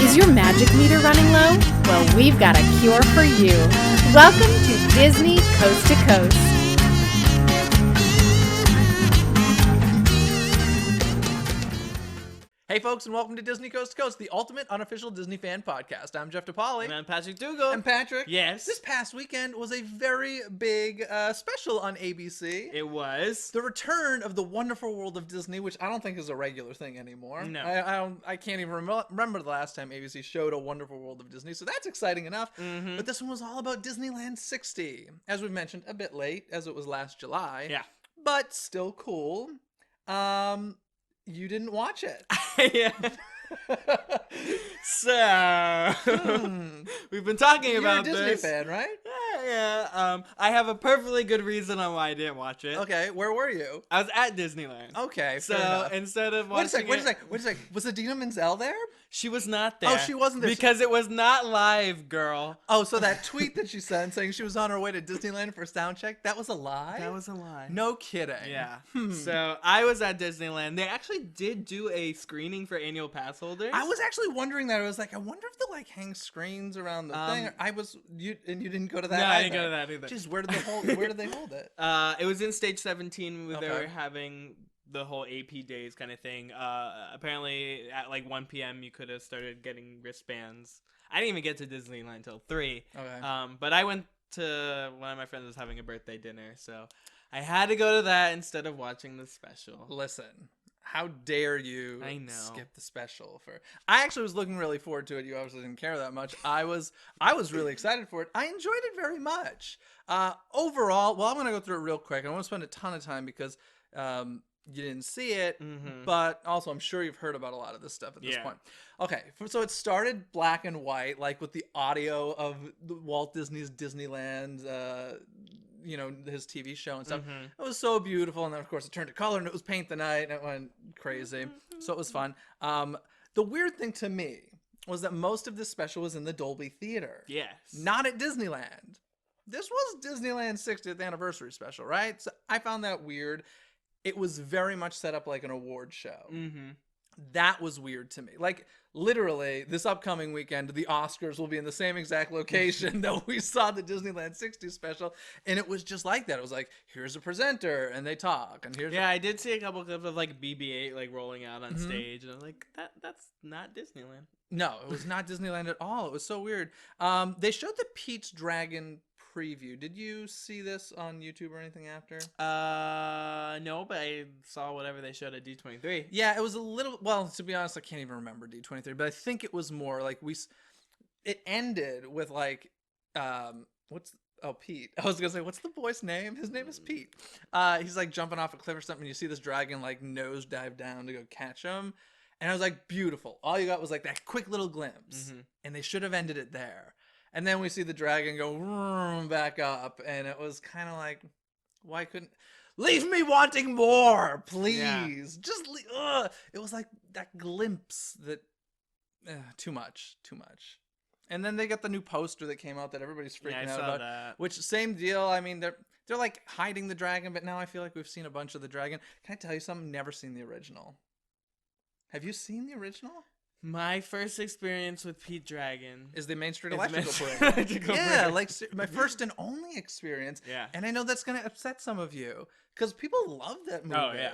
Is your magic meter running low? Well, we've got a cure for you. Welcome to Disney Coast to Coast. Hey folks, and welcome to Disney Coast to Coast, the ultimate unofficial Disney fan podcast. I'm Jeff DePaoli. And I'm PatrickzFilms. And Patrick. Yes. This past weekend was a very big special on ABC. It was. The return of the Wonderful World of Disney, which I don't think is a regular thing anymore. No. I can't even remember the last time ABC showed a Wonderful World of Disney, so that's exciting enough. Mm-hmm. But this one was all about Disneyland 60. As we've mentioned, a bit late, as it was last July. Yeah. But still cool. You didn't watch it. Yeah. So, we've been talking about this. You're a Disney fan, right? Yeah. I have a perfectly good reason on why I didn't watch it. Okay, where were you? I was at Disneyland. Okay, So, fair enough. instead of Wait a watching second. Was Adina Menzel there? she was not there. Oh, she wasn't there. Because it was not live, girl. Oh, so that tweet that she sent saying she was on her way to Disneyland for sound check, that was a lie? That was a lie. No kidding. Yeah. So, I was at Disneyland. They actually did do a screening for annual pass holders. I was actually wondering that. I was like, I wonder if they hang screens around the thing. You didn't go to that. No, either. I didn't go to that either. Jeez, where did they hold it? It was in stage 17 where they Okay. were having the whole AP days kind of thing. Apparently at like 1 p.m. you could have started getting wristbands. I didn't even get to Disneyland until 3. Okay. But I went to one of my friends was having a birthday dinner, so I had to go to that instead of watching the special. Listen, how dare you I know. skip the special for... I actually was looking really forward to it. You obviously didn't care that much. I was really excited for it. I enjoyed it very much. Overall, well, I'm going to go through it real quick. I don't want to spend a ton of time because you didn't see it, but also I'm sure you've heard about a lot of this stuff at this point. Okay, so it started black and white, like with the audio of Walt Disney's Disneyland, his TV show and stuff. It was so beautiful, and then of course it turned to color, and it was paint the night, and it went crazy. So it was fun. The weird thing to me was that most of this special was in the Dolby Theater. Yes. Not at Disneyland. This was Disneyland's 60th anniversary special, right? So I found that weird. It was very much set up like an award show. That was weird to me. Like, literally, this upcoming weekend, the Oscars will be in the same exact location that we saw the Disneyland 60 special, and it was just like that. It was like, here's a presenter, and they talk, and here's... Yeah, I did see a couple clips of like BB-8 like rolling out on stage, and I'm like, that's not Disneyland. No, it was not Disneyland at all. It was so weird. They showed the Pete's Dragon preview. Did you see this on YouTube or anything after? No, but I saw whatever they showed at D23. Yeah, it was a little, well, to be honest, I can't even remember D23, but I think it was more like it ended with like, Pete. I was gonna say, what's the boy's name? His name is Pete. He's like jumping off a cliff or something. You see this dragon like nose dive down to go catch him. And I was like, beautiful. All you got was like that quick little glimpse. And they should have ended it there. And then we see the dragon go back up. And it was kind of like, why couldn't... Leave me wanting more, please. Yeah. Just leave... It was like that glimpse that... too much. And then they got the new poster that came out that everybody's freaking out about. That. Which, same deal. I mean, they're like hiding the dragon, but now I feel like we've seen a bunch of the dragon. Can I tell you something? Never seen the original. Have you seen the original? My first experience with Pete Dragon is the Main Street Electrical Parade. Like my first and only experience. Yeah. And I know that's going to upset some of you because people love that movie. Oh, yeah.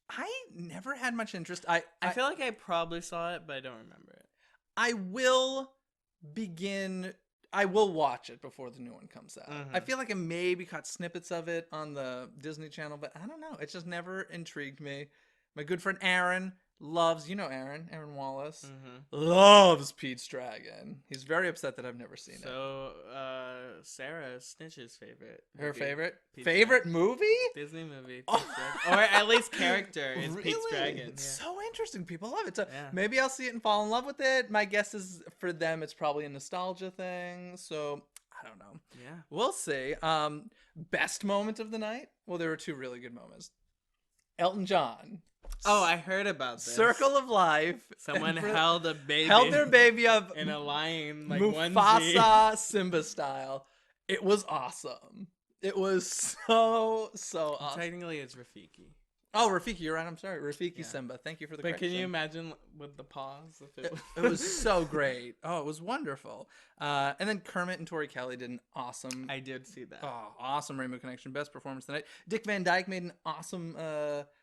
I never had much interest. I feel like I probably saw it, but I don't remember it. I will watch it before the new one comes out. I feel like I maybe caught snippets of it on the Disney Channel, but I don't know. It just never intrigued me. My good friend Aaron loves, Aaron Wallace, loves Pete's Dragon. He's very upset that I've never seen it. So, Sarah Snitch's favorite. Her favorite? Pete's Favorite Dragon. movie? Disney movie. Or at least character is Really? Pete's Dragon. It's so interesting. People love it. So Yeah. maybe I'll see it and fall in love with it. My guess is for them, it's probably a nostalgia thing. So I don't know. Yeah. We'll see. Best moment of the night? Well, there were two really good moments. Elton John. Oh, I heard about this. Circle of Life. Someone And held a baby. held their baby up in a lion, like Mufasa onesie. Simba style. It was awesome. It was so awesome. Technically, it's Rafiki. Oh, Rafiki, you're right. I'm sorry. Rafiki Yeah. Simba. Thank you for the But correction. can you imagine with the pause? If It was so great. Oh, it was wonderful. And then Kermit and Tori Kelly did an awesome, I did see that. awesome Rainbow Connection. Best performance tonight. Dick Van Dyke made an awesome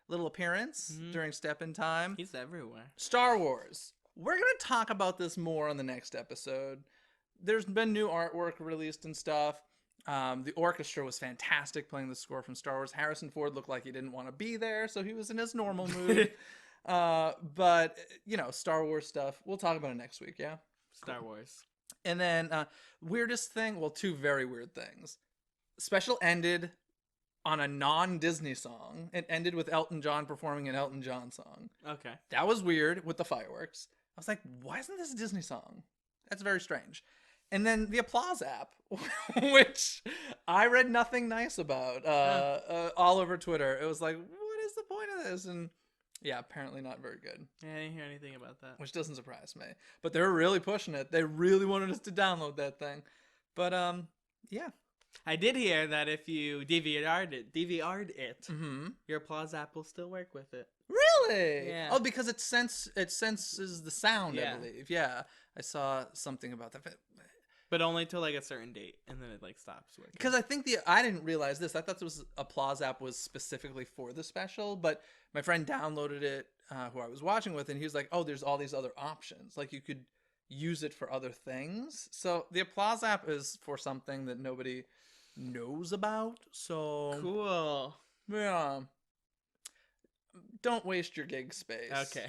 little appearance during Step in Time. He's everywhere. Star Wars. We're going to talk about this more on the next episode. There's been new artwork released and stuff. The orchestra was fantastic playing the score from Star Wars. Harrison Ford looked like he didn't want to be there, so he was in his normal mood. But, Star Wars stuff, we'll talk about it next week, yeah? Star Wars. And then, weirdest thing, well, two very weird things. Special ended on a non-Disney song. It ended with Elton John performing an Elton John song. Okay. That was weird with the fireworks. I was like, why isn't this a Disney song? That's very strange. And then the applause app, which I read nothing nice about all over Twitter. It was like, what is the point of this? And yeah, apparently not very good. Yeah, I didn't hear anything about that. Which doesn't surprise me. But they're really pushing it. They really wanted us to download that thing. But yeah. I did hear that if you DVR'd it, Mm-hmm. your applause app will still work with it. Really? Yeah. Oh, because it senses the sound, Yeah. I believe. Yeah. I saw something about that. But only till like a certain date, and then it like stops working. Because I think I didn't realize this. I thought this applause app was specifically for the special, but my friend downloaded it, who I was watching with, and he was like, "Oh, there's all these other options. Like you could use it for other things." So the applause app is for something that nobody knows about. So Cool. yeah, don't waste your gig space. Okay.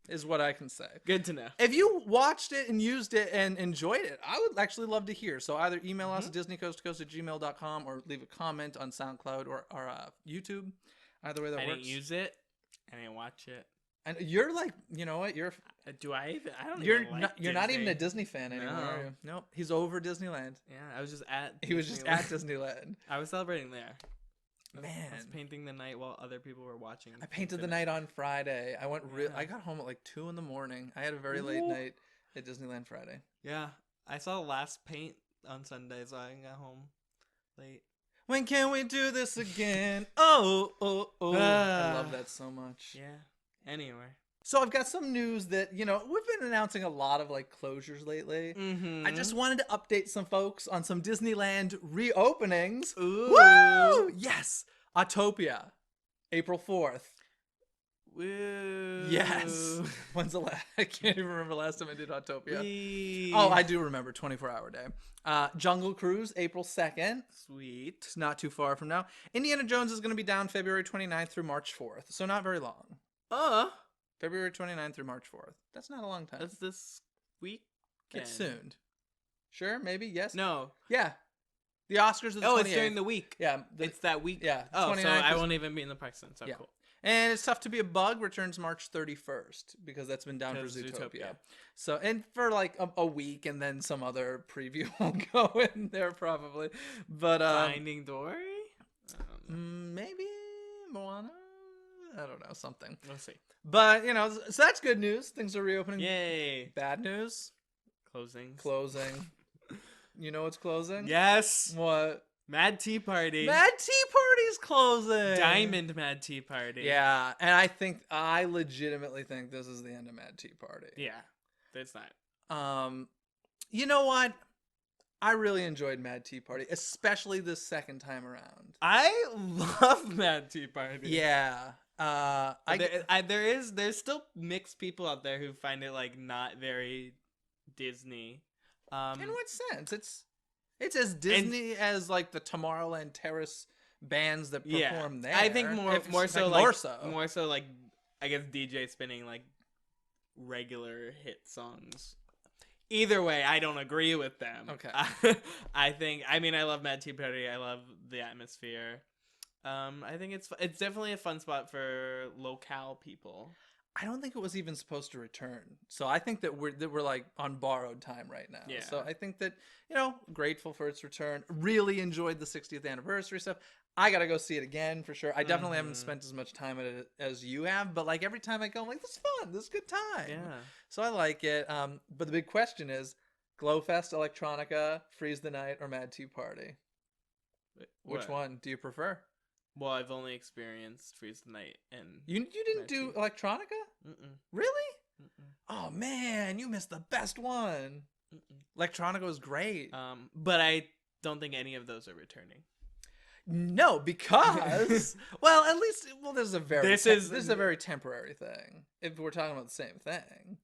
Is what I can say. Good to know. If you watched it and used it and enjoyed it, I would actually love to hear. So either email us at DisneyCoastToCoast@gmail.com or leave a comment on SoundCloud or YouTube. Either way that I works. didn't use it. I didn't watch it. And you're like, you know what? You're Do I even? I don't you're even like not, you're not even a Disney. Disney fan anymore, No. are you? Nope. He's over Disneyland. Yeah, I was just at. He was just Disneyland. at Disneyland. I was celebrating there. I was Man. painting the night while other people were watching. I painted the night on Friday. I got home at like 2 a.m. I had a very late night at Disneyland Friday. Yeah, I saw the last paint on Sunday, so I got home late. When can we do this again? Oh. I love that so much. Yeah. Anyway. So I've got some news that, we've been announcing a lot of like closures lately. Mm-hmm. I just wanted to update some folks on some Disneyland reopenings. Ooh. Woo! Yes. Autopia, April 4th. Woo. Yes. When's the last? I can't even remember the last time I did Autopia. Wee. Oh, I do remember. 24-hour day. Jungle Cruise, April 2nd. Sweet. It's not too far from now. Indiana Jones is going to be down February 29th through March 4th. So not very long. February 29th through March 4th. That's not a long time. That's this week. It's soon. Sure, maybe, yes. No. Yeah. The Oscars are the 28th. It's during the week. Yeah. It's that week. Yeah. Oh, so 29th I is- won't even be in the parks then. So Yeah. cool. And It's Tough to Be a Bug returns March 31st because that's been down for 'Cause Zootopia. Zootopia. So, and for like a week and then some other preview will go in there probably. But, Finding Dory? I don't know. maybe Moana? I don't know, something. We'll see. But, so that's good news. Things are reopening. Yay. Bad news? Closings. Closing. You know what's closing? Yes. What? Mad Tea Party. Mad Tea Party's closing. Diamond Mad Tea Party. Yeah, and I legitimately think this is the end of Mad Tea Party. Yeah. It's not. You know what? I really enjoyed Mad Tea Party, especially this second time around. I love Mad Tea Party. Yeah. There's still mixed people out there who find it like not very Disney. In what sense? It's as Disney as like the Tomorrowland Terrace bands that perform there. I think more so like I guess DJ spinning like regular hit songs. Either way, I don't agree with them. Okay. I love Mad Tea Party. I love the atmosphere. I think it's definitely a fun spot for locale people. I don't think it was even supposed to return. So I think that we're like on borrowed time right now. Yeah. So I think that, grateful for its return. Really enjoyed the 60th anniversary stuff. I got to go see it again for sure. I definitely haven't spent as much time at it as you have, but like every time I go, I'm like, this is fun. This is a good time. Yeah. So I like it. But the big question is Glowfest, Electronica, Freeze the Night, or Mad Tea Party? Which What? one do you prefer? Well, I've only experienced Freeze the Night and You didn't do Electronica? Mm-mm. Really? Mm-mm. Oh man, you missed the best one. Mm-mm. Electronica was great. But I don't think any of those are returning. No, because well, at least this is a very This this is- is a very temporary thing. If we're talking about the same thing.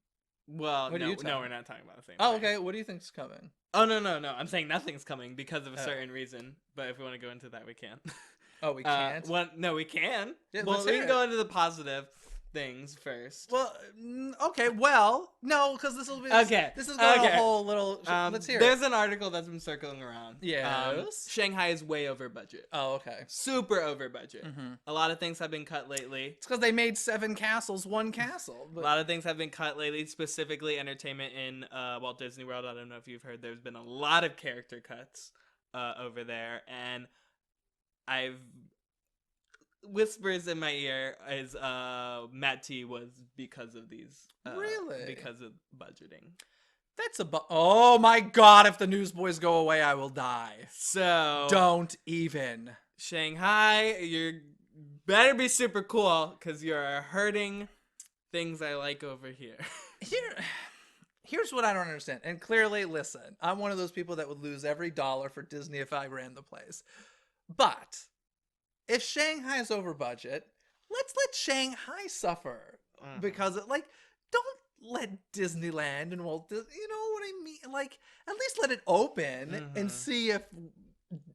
Well, What are no, you talking no, we're not talking about the same Oh, thing. okay. What do you think's coming? Oh, no. I'm saying nothing's coming because of a Oh. certain reason. But if we want to go into that, we can. Oh, we can't. No, we can. Yeah, Well, let's we hear can it. go into the positive things first. Well, okay. Well, no, because this will be Okay, This is going okay. a whole little. Let's hear There's it. an article that's been circling around. Yes. Shanghai is way over budget. Oh, okay. Super over budget. Mhm. A lot of things have been cut lately. It's because they made 7 castles, 1 castle. A But lot of things have been cut lately, specifically entertainment in Walt Disney World. I don't know if you've heard, there's been a lot of character cuts over there, and I've whispers in my ear is Matt T was because of these. Really? Because of budgeting. that's oh my god! If the newsboys go away, I will die. So Don't even. Shanghai, you better be super cool because you're hurting things I like over here. Here's what I don't understand. And clearly, listen, I'm one of those people that would lose every dollar for Disney if I ran the place. But if Shanghai is over budget, let's let Shanghai suffer. Because, don't let Disneyland and Walt Disney, you know what I mean? At least let it open and see if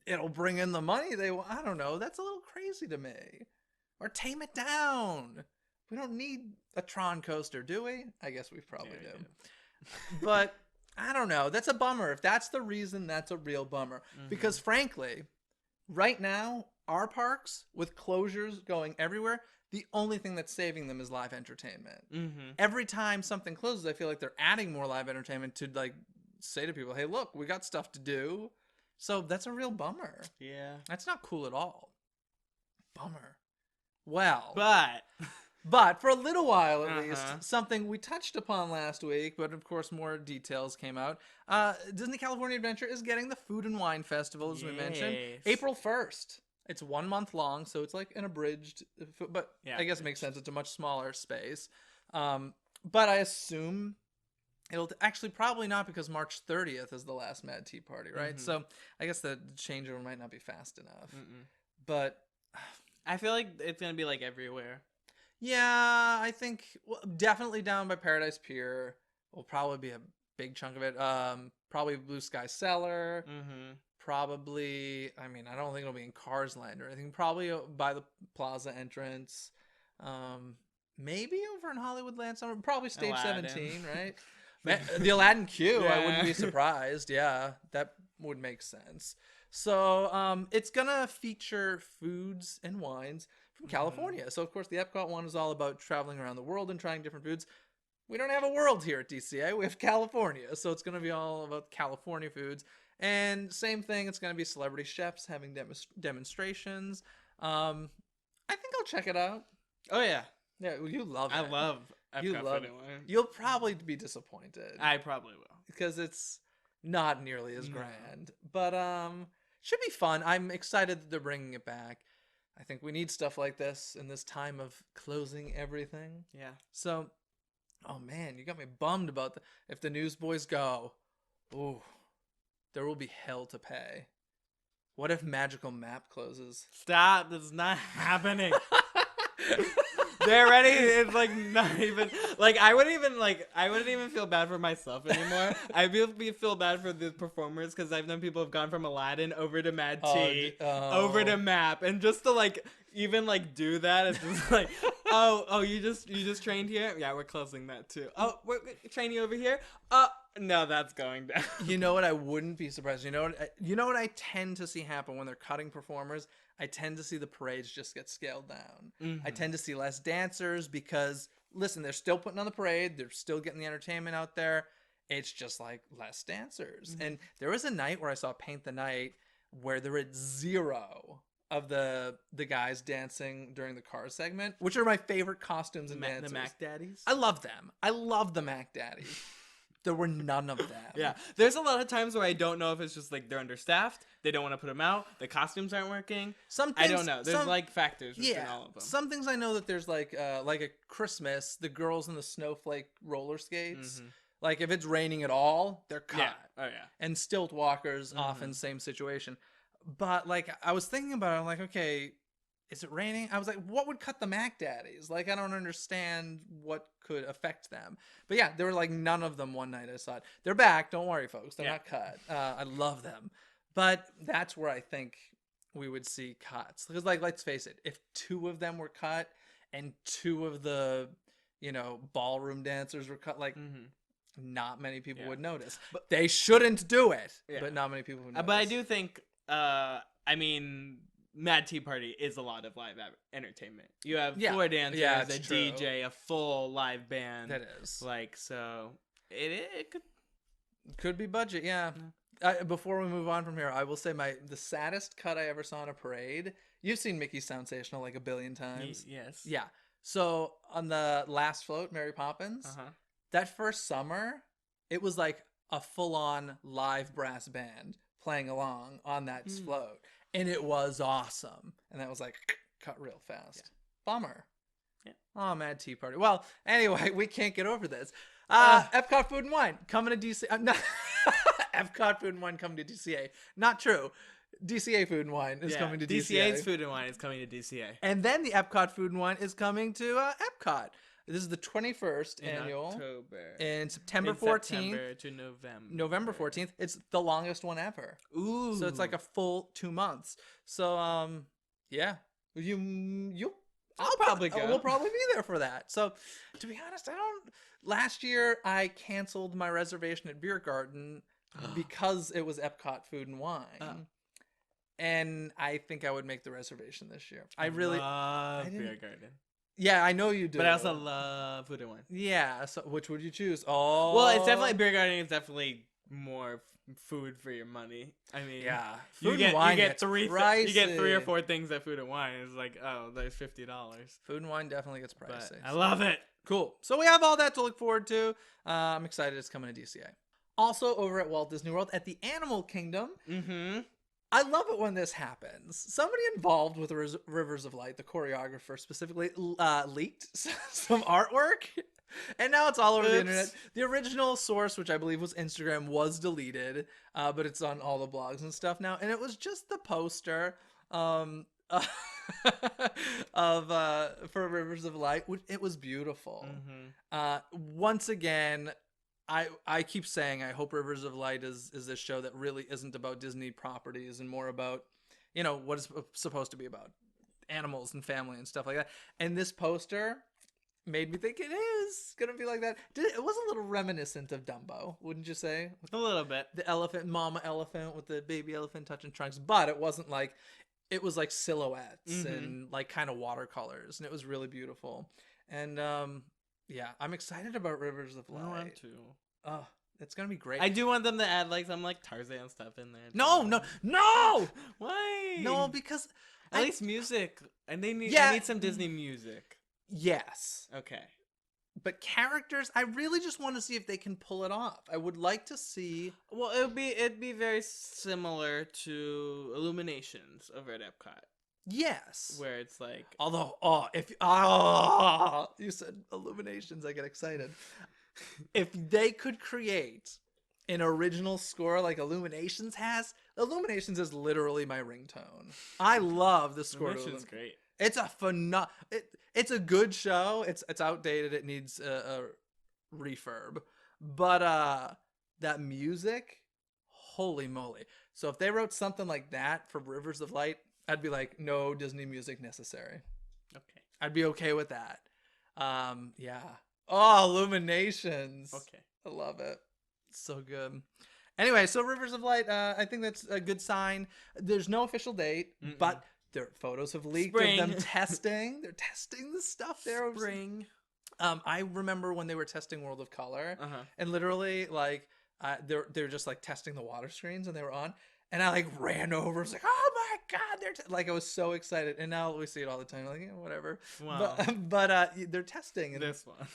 it'll bring in the money they want. I don't know. That's a little crazy to me. Or tame it down. We don't need a Tron coaster, do we? I guess we probably Yeah, we do. But I don't know. That's a bummer. If that's the reason, that's a real bummer. Because frankly, right now, our parks, with closures going everywhere, the only thing that's saving them is live entertainment. Every time something closes, I feel like they're adding more live entertainment to say to people, hey, look, we got stuff to do. So that's a real bummer. Yeah. That's not cool at all. Bummer. Well, But for a little while at least, something we touched upon last week, but of course more details came out. Disney California Adventure is getting the Food and Wine Festival, as we mentioned, Yes. April 1st. It's 1 month long, so it's like an abridged, but Yeah, I guess it makes sense. It's a much smaller space. But I assume it'll actually probably not, because March 30th is the last Mad Tea Party, right? So I guess the changeover might not be fast enough. But I feel like it's gonna be like everywhere. yeah, I think definitely down by Paradise Pier will probably be a big chunk of it. Probably Blue Sky Cellar. Probably, I mean, I don't think it'll be in Cars Land or anything. Probably by the Plaza entrance. Maybe over in Hollywood Land somewhere. Probably Stage Aladdin. 17, right? The Aladdin queue, I wouldn't be Yeah. surprised. Yeah, that would make sense. So it's going to feature foods and wines from California. So, of course, the Epcot one is all about traveling around the world and trying different foods. We don't have a world here at DCA. We have California. So it's going to be all about California foods. And same thing, it's going to be celebrity chefs having demonstrations. I think I'll check it out. Oh yeah, Yeah, you love it. I love Epcot You love Food it. and Wine. You'll probably be disappointed I probably will. because it's not nearly as No. grand. But should be fun. I'm excited that they're bringing it back. I think we need stuff like this in this time of closing everything. Yeah. So, oh man, you got me bummed about if the newsboys go. Ooh, there will be hell to pay. What if Magical Map closes? Stop! This is not happening. They're ready. It's like not even like I wouldn't even feel bad for myself anymore. I feel bad for the performers because I've known people have gone from Aladdin over to Mad Tea, over to Map, and just to even do that, it's just like, oh, you just trained here? Yeah, we're closing that too. Oh, we're training over here? No, that's going down. You know what? I wouldn't be surprised. You know what I tend to see happen when they're cutting performers? I tend to see the parades just get scaled down. I tend to see less dancers because, listen, they're still putting on the parade. They're still getting the entertainment out there. It's just less dancers. And there was a night where I saw Paint the Night where there were 0 of the guys dancing during the car segment, which are my favorite costumes and dancers. The Mac Daddies. I love them. I love the Mac Daddies. There were none of them. Yeah, there's a lot of times where I don't know if it's just like they're understaffed, they don't want to put them out, the costumes aren't working. Some I things, don't know. There's like factors within all of them. Some things I know that there's like a Christmas, the girls in the snowflake roller skates. Like if it's raining at all, they're cut. Yeah. Oh yeah. And stilt walkers often same situation. But like I was thinking about it, I'm like, okay, is it raining? I was like, what would cut the Mac Daddies? Like I don't understand what could affect them. But yeah, there were like none of them one night I saw it. They're back, don't worry folks. They're not cut. I love them. But that's where I think we would see cuts. Because like let's face it, if 2 of them were cut and 2 of the, you know, ballroom dancers were cut, like not many people would notice. But they shouldn't do it. But not many people would notice. But I do think I mean Mad Tea Party is a lot of live entertainment. You have 4 dancers, a DJ, a full live band. That is. Like, so it could be budget, yeah. Before we move on from here, I will say the saddest cut I ever saw in a parade. You've seen Mickey's Soundsational like a billion times. Yes. Yeah. So on the last float, Mary Poppins, that first summer, it was like a full-on live brass band playing along on that float. And it was awesome. And that was like cut real fast. Bummer. Yeah. Oh, Mad Tea Party. Well, anyway, we can't get over this. Epcot Food and Wine coming to DC. Epcot Food and Wine coming to DCA. Not true. DCA Food and Wine is coming to DCA. DCA's Food and Wine is coming to DCA. And then the Epcot Food and Wine is coming to Epcot. This is the 21st annual. October. In September 14th. September to November. November 14th. It's the longest one ever. Ooh. So it's like a full 2 months. So, yeah. I'll probably go. We'll probably be there for that. So, to be honest, last year, I canceled my reservation at Beer Garden because it was Epcot Food and Wine. And I think I would make the reservation this year. I love Beer Garden. Yeah, I know you do. But I also love Food and Wine. Yeah, so which would you choose? Oh, well, it's definitely Beer Garden. Is definitely more food for your money. I mean, yeah, Food and Wine you get 3 or 4 things at Food and Wine. It's like, oh, there's $50. Food and Wine definitely gets pricey. But I love it. Cool. So we have all that to look forward to. I'm excited it's coming to DCA. Also over at Walt Disney World at the Animal Kingdom. I love it when this happens. Somebody involved with Rivers of Light, the choreographer specifically, leaked some artwork. And now it's all over the internet. The original source, which I believe was Instagram, was deleted. But it's on all the blogs and stuff now. And it was just the poster for Rivers of Light. It was beautiful. Once again, I keep saying I hope Rivers of Light is this show that really isn't about Disney properties and more about, you know, what it's supposed to be about. Animals and family and stuff like that. And this poster made me think it is going to be like that. It was a little reminiscent of Dumbo, wouldn't you say? A little bit. The elephant, mama elephant with the baby elephant touching trunks. But it wasn't like, it was like silhouettes and like kind of watercolors. And it was really beautiful. And, yeah, I'm excited about Rivers of Light. I am too. Oh, it's gonna be great. I do want them to add like some like Tarzan stuff in there. No! Why? No, because at least music, and I need some Disney music. Yes. Okay. But characters, I really just want to see if they can pull it off. I would like to see. Well, it'd be very similar to Illuminations over at Epcot. Yes. Where it's like, although, you said Illuminations, I get excited. If they could create an original score like Illuminations has, Illuminations is literally my ringtone. I love the score. Illuminations is great. It's a it's a good show. It's outdated. It needs a refurb, but that music, holy moly! So if they wrote something like that for Rivers of Light, I'd be like, no Disney music necessary. Okay. I'd be okay with that. Yeah. Oh, Illuminations. Okay. I love it. It's so good. Anyway, so Rivers of Light, I think that's a good sign. There's no official date, but their photos have leaked of them testing. They're testing the stuff there. Spring. I remember when they were testing World of Color, and literally, like, they're just like testing the water screens, and they were on. And I like ran over. I was like, "Oh my god!" Like I was so excited. And now we see it all the time. Like, yeah, whatever. Wow. But they're testing. And this one.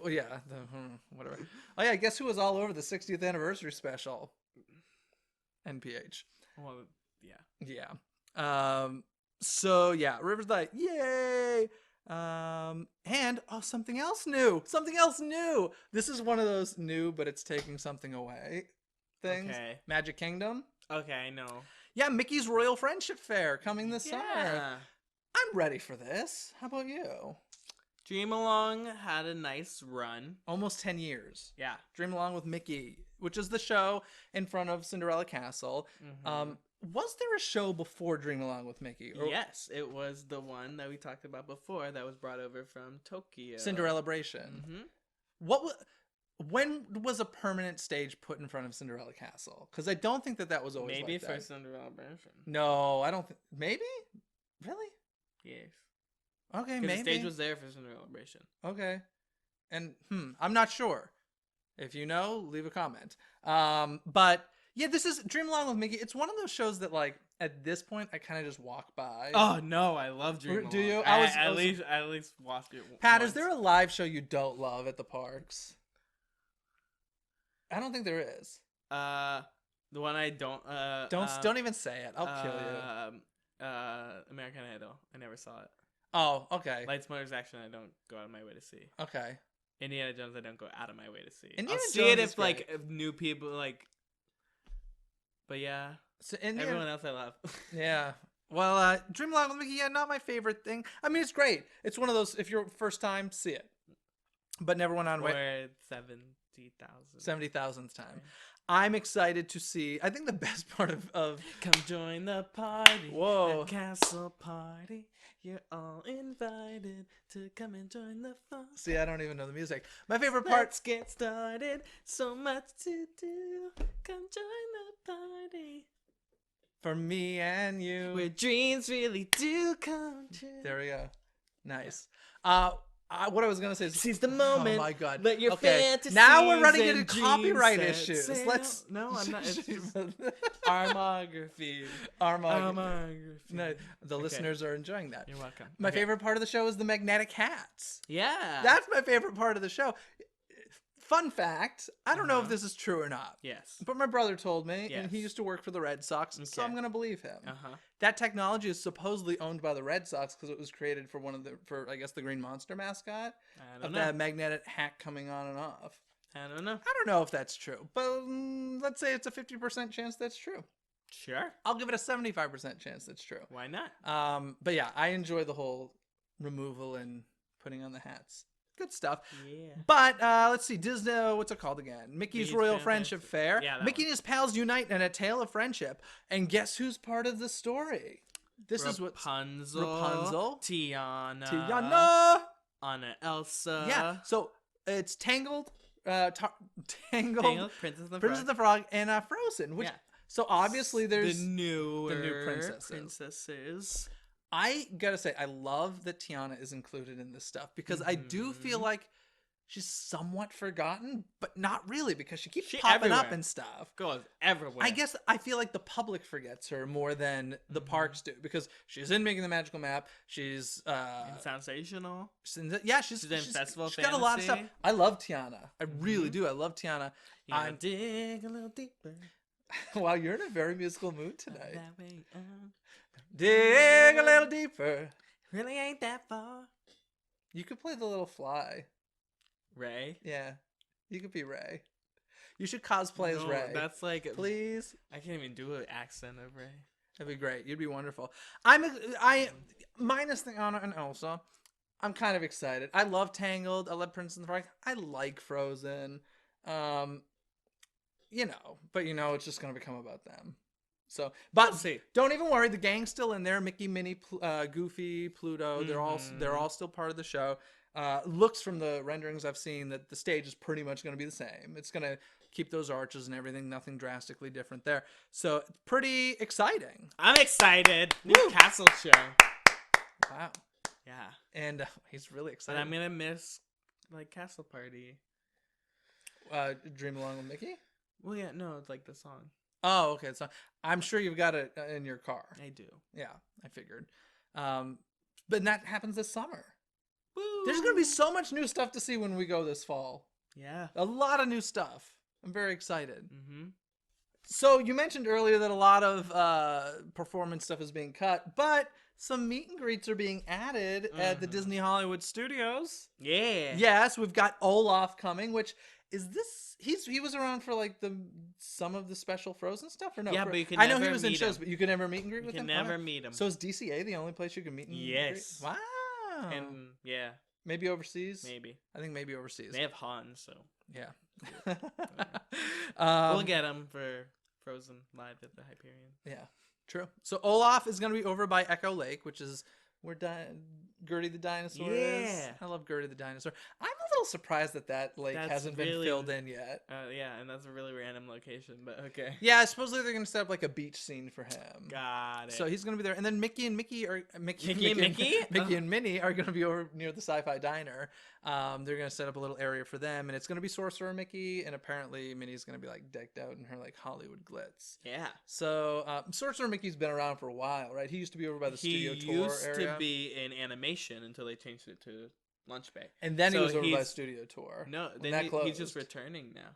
Well, yeah, whatever. Oh yeah, guess who was all over the 60th anniversary special? NPH. Well, yeah. Yeah. So yeah, River's like, yay. And something else new. Something else new. This is one of those new, but it's taking something away things. Okay. Magic Kingdom. Okay, I know. Yeah, Mickey's Royal Friendship Fair coming this summer. Yeah. I'm ready for this. How about you? Dream Along had a nice run. Almost 10 years. Yeah. Dream Along with Mickey, which is the show in front of Cinderella Castle. Was there a show before Dream Along with Mickey? Or Yes, it was the one that we talked about before that was brought over from Tokyo. Cinderellabration. When was a permanent stage put in front of Cinderella Castle? Because I don't think that was always Maybe like for that. Cinderellabration. No, I don't think. Maybe? Really? Yes. Okay, Because maybe. the stage was there for Cinderellabration. Okay. And I'm not sure. If you know, leave a comment. But yeah, this is Dream Along with Mickey. It's one of those shows that, like, at this point, I kind of just walk by. Oh no, I love Dream Along. Do you? I at least watched it. Pat, once. is there a live show you don't love at the parks? I don't think there is. The one I don't. Don't even say it. I'll kill you. American Idol. I never saw it. Oh, okay. Lights, Motors, Action. I don't go out of my way to see. Okay. Indiana Jones. I don't go out of my way to see. Indiana I'll see Jones it is if if new people like. But yeah, so everyone else I love. Yeah. Well, Dream Along with Mickey, yeah, not my favorite thing. I mean, it's great. It's one of those, if you're first time, see it. But never went on Or way. 70,000th time. I'm excited to see. I think the best part of Come join the party. Whoa. A castle party. You're all invited to come and join the fun. See, I don't even know the music. My favorite part. Let's get started. So much to do. Come join the party. For me and you. Where dreams really do come true. There we go. Nice. What I was gonna say is, seize the moment. Oh my god. Let your fantasies now we're running and into dreams copyright set issues. sail. Let's. No, I'm not. It's just Armography. No, the listeners are enjoying that. You're welcome. My favorite part of the show is the magnetic hats. Yeah. That's my favorite part of the show. Fun fact, I don't know if this is true or not. Yes. But my brother told me, Yes. and he used to work for the Red Sox, so I'm going to believe him. Uh-huh. That technology is supposedly owned by the Red Sox because it was created for I guess, the Green Monster mascot. I don't of know. that magnetic hat coming on and off. I don't know. I don't know if that's true, but let's say it's a 50% chance that's true. Sure. I'll give it a 75% chance that's true. Why not? But yeah, I enjoy the whole removal and putting on the hats. Good stuff. Yeah. But let's see, Disney. What's it called again? Mickey's Royal Friendship Fair. Yeah, Mickey and his pals unite in a tale of friendship, and guess who's part of the story? This is what Rapunzel, Tiana, Anna, Elsa. Yeah. So it's Tangled, Tangled, Princess of the Frog, and Frozen. Which so obviously there's the new princesses. I gotta say, I love that Tiana is included in this stuff because I do feel like she's somewhat forgotten, but not really because she keeps popping up and stuff. Goes everywhere. I guess I feel like the public forgets her more than the parks do because she's in Making the Magical Map. She's in Sensational. Yeah, she's in Festival She's got a lot of stuff. I love Tiana. I really do. I love Tiana. I'm dig a little deeper. Wow, you're in a very musical mood tonight. That way, dig a little deeper. Really ain't that far. You could play the little fly. Ray? Yeah. You could be Ray. You should cosplay as Ray. That's like... Please? I can't even do an accent of Ray. That'd be great. You'd be wonderful. Minus the Anna and Elsa, I'm kind of excited. I love Tangled. I love Princess and the Frog. I like Frozen. But it's just going to become about them. So, but We'll see. Don't even worry. The gang's still in there. Mickey, Minnie, Goofy, Pluto. They're all still part of the show. Looks from the renderings I've seen that the stage is pretty much going to be the same. It's going to keep those arches and everything. Nothing drastically different there. So it's pretty exciting. I'm excited. New castle show. Wow. Yeah. And he's really excited. But I'm gonna miss Castle Party. Dream Along with Mickey? Well, yeah, no, it's like the song. Oh, okay. So I'm sure you've got it in your car. I do. Yeah, I figured. But that happens this summer. There's going to be so much new stuff to see when we go this fall. Yeah. A lot of new stuff. I'm very excited. Mm-hmm. So you mentioned earlier that a lot of performance stuff is being cut, but some meet and greets are being added at the Disney Hollywood Studios. Yeah. Yes, we've got Olaf coming, which is this. He was around for like some of the special Frozen stuff, or no? Yeah, but you can I know he never was in meet shows, him. but you can never meet and greet with You him. can never Okay. meet him. So is DCA the only place you can meet and Yes. greet? Wow. And yeah, Maybe overseas. maybe I think maybe overseas. they have Han, so Yeah. we'll get him for Frozen live at the Hyperion. Yeah, true. So Olaf is going to be over by Echo Lake, which is where Gertie the dinosaur is. Yeah. I love Gertie the dinosaur. I'm a little surprised that lake That's hasn't been really- filled in yet. Yeah, and that's a really random location, but okay. Yeah, supposedly they're going to set up like a beach scene for him. Got it. So he's going to be there, and then Mickey and Minnie are going to be over near the Sci-Fi Diner. They're going to set up a little area for them, and it's going to be Sorcerer Mickey, and apparently Minnie's going to be like decked out in her like Hollywood glitz. yeah. So Sorcerer Mickey's been around for a while, right? He used to be over by the studio tour used area, to be in animation until they changed it to Lunch Bay. and then he So was over by he's- studio tour. No, when then that he's just closed. returning now.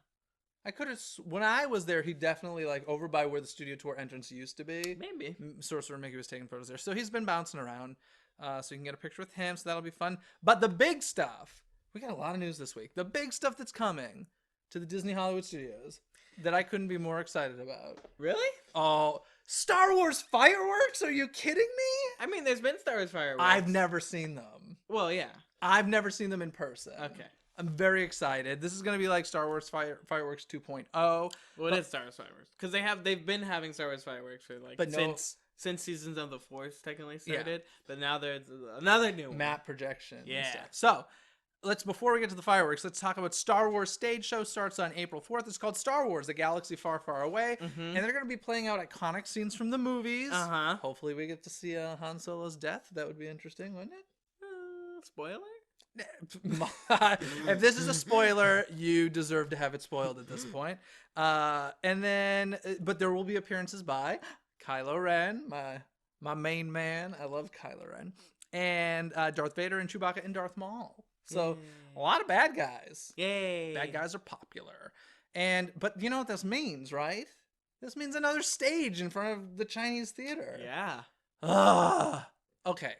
I could have when I was there, he definitely like over by where the studio tour entrance used to be. Maybe. Sorcerer Mickey was taking photos there, so he's been bouncing around. So you can get a picture with him, so that'll be fun. But the big stuff, we got a lot of news this week. The big stuff that's coming to the Disney Hollywood Studios that I couldn't be more excited about. Really? Oh, Star Wars fireworks? Are you kidding me? I mean, there's been Star Wars fireworks. I've never seen them. Well, yeah. I've never seen them in person. Okay. I'm very excited. This is going to be like Star Wars fireworks 2.0. Well, it is Star Wars fireworks because they've been having Star Wars fireworks for like But no- since Seasons of the Force technically started. But now there's another new one. Map projection. and Yeah. stuff. So before we get to the fireworks, let's talk about Star Wars stage show. Starts on April 4th. It's called Star Wars: The Galaxy Far, Far Away, and they're going to be playing out iconic scenes from the movies. Hopefully, we get to see Han Solo's death. That would be interesting, wouldn't it? Spoiler? If this is a spoiler, you deserve to have it spoiled at this point. And then, but there will be appearances by Kylo Ren, my main man. I love Kylo Ren, and Darth Vader and Chewbacca and Darth Maul. So a lot of bad guys. Yay! Bad guys are popular. But you know what this means, right? This means another stage in front of the Chinese theater. Yeah. Okay.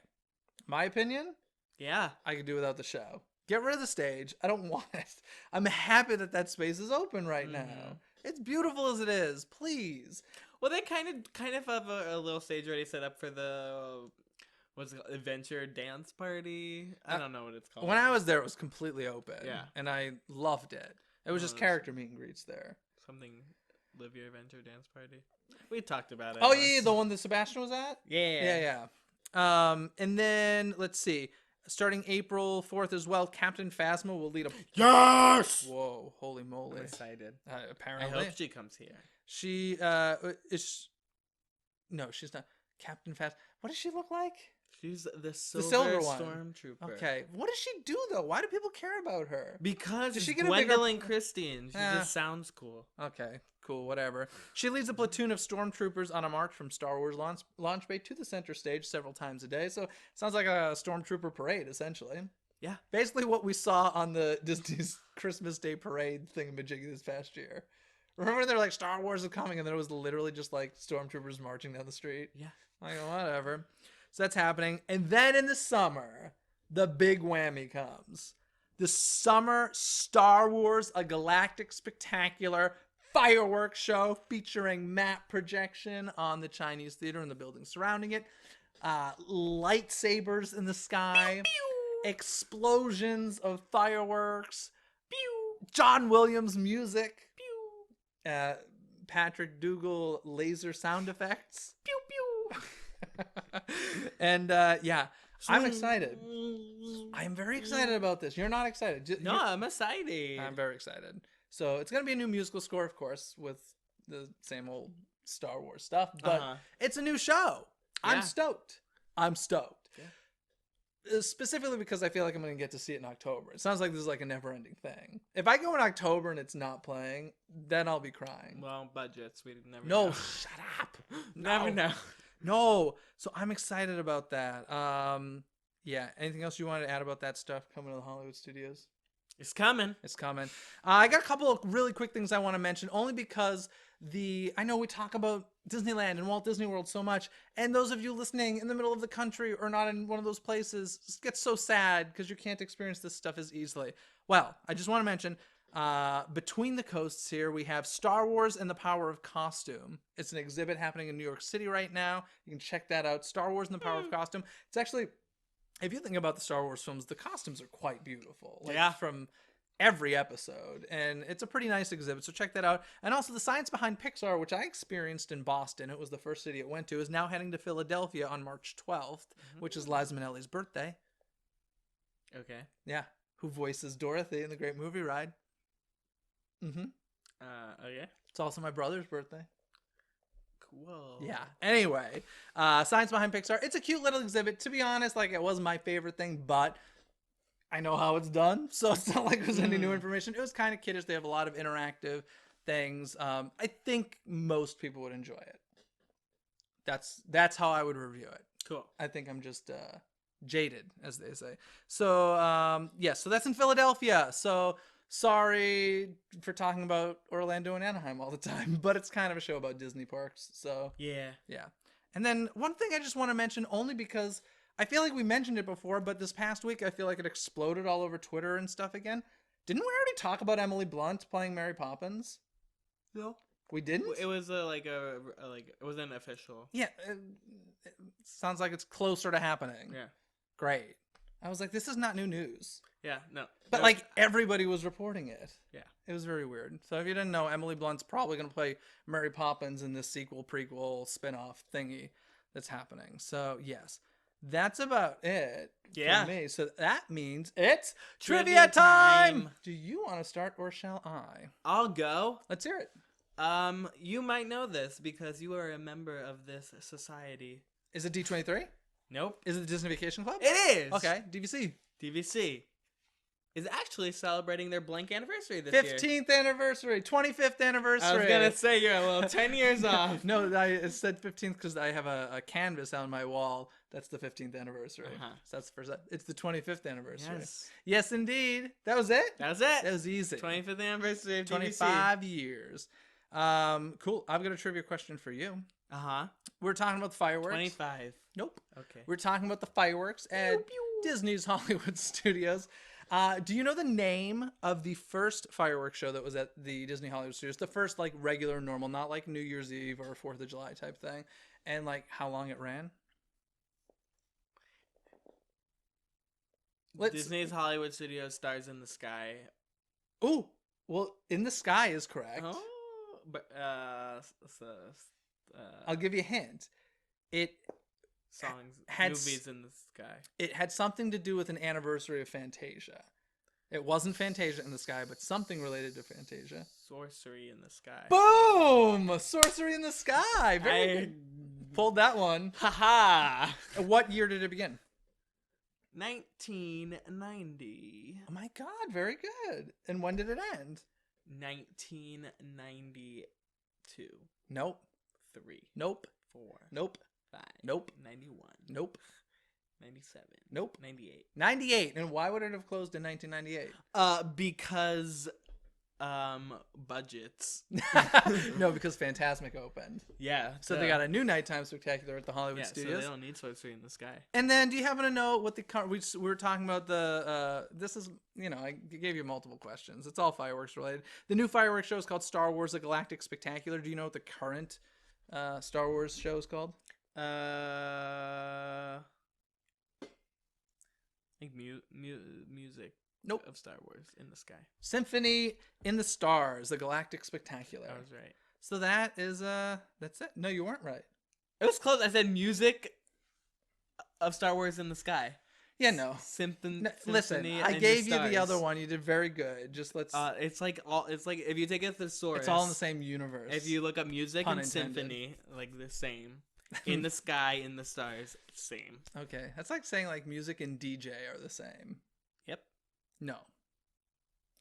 My opinion, Yeah. I could do without the show. Get rid of the stage. I don't want it. I'm happy that space is open right now. It's beautiful as it is. Please. Well, they kind of have a little stage already set up for the what's it called? Adventure dance party. I don't know what it's called. When I was there, it was completely open. Yeah. And I loved it. It was just character meet and greets there. Something Live Your Adventure dance party. We talked about it. Oh, once. yeah, the one that Sebastian was at? Yeah. Yeah. And then, let's see. Starting April 4th as well, Captain Phasma will lead a... Yes! Whoa, holy moly. I'm excited. I Apparently. hope she comes here. She, is... No, she's not. Captain Phasma. What does she look like? She's the silver, silver one. stormtrooper. Okay. What does she do, though? Why do people care about her? Because Did she's she get a bigger- Gwendolyn Christine. She just sounds cool. Okay, cool, whatever. She leads a platoon of stormtroopers on a march from Star Wars launch bay to the center stage several times a day. So it sounds like a stormtrooper parade, essentially. Yeah. Basically what we saw on the Disney's Christmas Day parade thingamajiggy this past year. Remember they're like, Star Wars is coming, and then it was literally just like stormtroopers marching down the street? Yeah. Like, whatever. So that's happening. And then in the summer, the big whammy comes. The summer Star Wars, a Galactic Spectacular fireworks show featuring map projection on the Chinese theater and the buildings surrounding it. Lightsabers in the sky. Pew, pew. Explosions of fireworks. Pew. John Williams music. Pew. Patrick Dougal laser sound effects. Pew pew. And yeah, I'm excited. I'm very excited about this. You're not excited. No, I'm excited. I'm very excited. So it's going to be a new musical score, of course, with the same old Star Wars stuff, but it's a new show. Yeah. I'm stoked. Yeah. Specifically because I feel like I'm going to get to see it in October. It sounds like this is like a never-ending thing. If I go in October and it's not playing, then I'll be crying. Well, budgets. We never No, know. shut up. Never know. No. So I'm excited about that. Yeah. Anything else you wanted to add about that stuff coming to the Hollywood studios? It's coming. It's coming. I got a couple of really quick things I want to mention, only because I know we talk about Disneyland and Walt Disney World so much, and those of you listening in the middle of the country or not in one of those places just get so sad because you can't experience this stuff as easily. Well, I just want to mention, between the coasts here, we have Star Wars and the Power of Costume. It's an exhibit happening in New York City right now. You can check that out. Star Wars and the Power of Costume. It's actually, if you think about the Star Wars films, the costumes are quite beautiful. Yeah. From every episode. And it's a pretty nice exhibit, so check that out. And also the science behind Pixar, which I experienced in Boston. It was the first city it went to, is now heading to Philadelphia on March 12th, which is Liza Minnelli's birthday. Okay. Yeah. Who voices Dorothy in The Great Movie Ride. Mm-hmm. Okay. It's also my brother's birthday. Cool. Yeah. Anyway, science behind Pixar. It's a cute little exhibit. To be honest, like, it wasn't my favorite thing, but I know how it's done, so it's not like there's any new information. It was kind of kiddish. They have a lot of interactive things. I think most people would enjoy it. That's how I would review it. Cool. I think I'm just jaded, as they say. So so that's in Philadelphia. So sorry for talking about Orlando and Anaheim all the time, but it's kind of a show about Disney parks. So Yeah. yeah. And then one thing I just want to mention, only because I feel like we mentioned it before, but this past week I feel like it exploded all over Twitter and stuff again. Didn't we already talk about Emily Blunt playing Mary Poppins? No. We didn't? It was it wasn't official. Yeah. It sounds like it's closer to happening. Yeah. Great. I was like, this is not new news. Yeah. No. But like everybody was reporting it. Yeah. It was very weird. So if you didn't know, Emily Blunt's probably going to play Mary Poppins in this sequel, prequel, spin-off thingy that's happening. So yes. That's about it for me. So that means it's trivia time! Do you want to start or shall I? I'll go. Let's hear it. You might know this because you are a member of this society. Is it D23? Nope. Is it the Disney Vacation Club? It is. Okay, DVC. DVC is actually celebrating their blank anniversary this 15th year. anniversary, 25th anniversary. I was going to say you're a little 10 years off. No, I said 15th because I have a canvas on my wall. That's the 15th anniversary. So that's the first. It's the 25th anniversary. Yes. Yes, indeed. That was it? That was it. That was easy. 25th anniversary of DVC. 25 years. Cool. I've got a trivia question for you. Uh-huh. We're talking about the fireworks. 25. Nope. Okay. We're talking about the fireworks at Disney's Hollywood Studios. Do you know the name of the first fireworks show that was at the Disney Hollywood Studios? The first, like, regular, normal, not like New Year's Eve or 4th of July type thing. And, like, how long it ran? Disney's Hollywood Studios Stars in the Sky. Ooh. Well, In the Sky is correct. Oh. But, I'll give you a hint. Songs, had movies in the sky. It had something to do with an anniversary of Fantasia. It wasn't Fantasia in the Sky, but something related to Fantasia. Sorcery in the Sky. Boom! Sorcery in the Sky. Very good. Pulled that one. Haha. What year did it begin? 1990. Oh my God, very good. And when did it end? 1992. Nope. 3. Nope. 4. Nope. 5. Nope. 91. Nope. 97. Nope. 98. 98. And why would it have closed in 1998? Because budgets. No, because Fantasmic opened. Yeah. So they got a new nighttime spectacular at the Hollywood Studios. So they don't need Sorcery in the Sky. And then, do you happen to know what we were talking about this is, I gave you multiple questions. It's all fireworks related. The new fireworks show is called Star Wars: The Galactic Spectacular. Do you know what the current Star Wars show is called? I think music. Nope. Of Star Wars in the Sky. Symphony in the Stars: The Galactic Spectacular. I was right. So that is that's it. No, you weren't right. It was close. I said music of Star Wars in the Sky. Yeah, no. Listen, I gave you the other one. You did very good. Just let's. It's like if you take a thesaurus. It's all in the same universe. If you look up music Pun and intended. symphony, like the same. In the sky, in the stars, same. Okay, that's like saying like music and DJ are the same. Yep. No.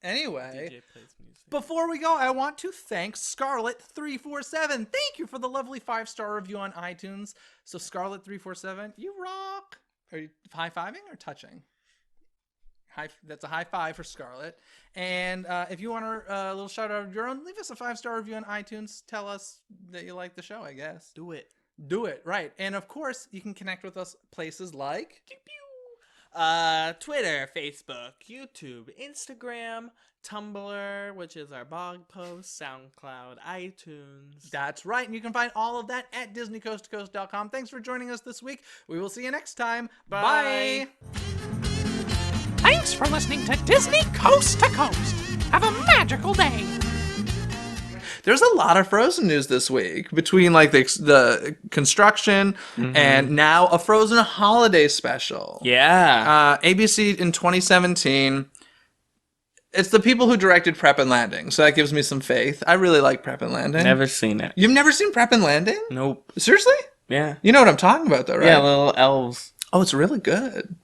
Anyway, DJ plays music. Before we go, I want to thank Scarlet347. Thank you for the lovely 5-star review on iTunes. So Scarlet347, you rock. Are you high-fiving or touching? That's a high five for Scarlett. And if you want a little shout out of your own, leave us a 5-star review on iTunes. Tell us that you like the show, I guess. Do it. Do it, right. And of course, you can connect with us places like Twitter, Facebook, YouTube, Instagram, Tumblr, which is our blog post, SoundCloud, iTunes. That's right. And you can find all of that at DisneyCoastToCoast.com. Thanks for joining us this week. We will see you next time. Bye. Thanks for listening to Disney Coast to Coast. Have a magical day. There's a lot of Frozen news this week between like the construction and now a Frozen holiday special. Yeah. ABC in 2017. It's the people who directed Prep and Landing, so that gives me some faith. I really like Prep and Landing. Never seen it. You've never seen Prep and Landing? Nope. Seriously? Yeah. You know what I'm talking about, though, right? Yeah, little elves. Oh, it's really good.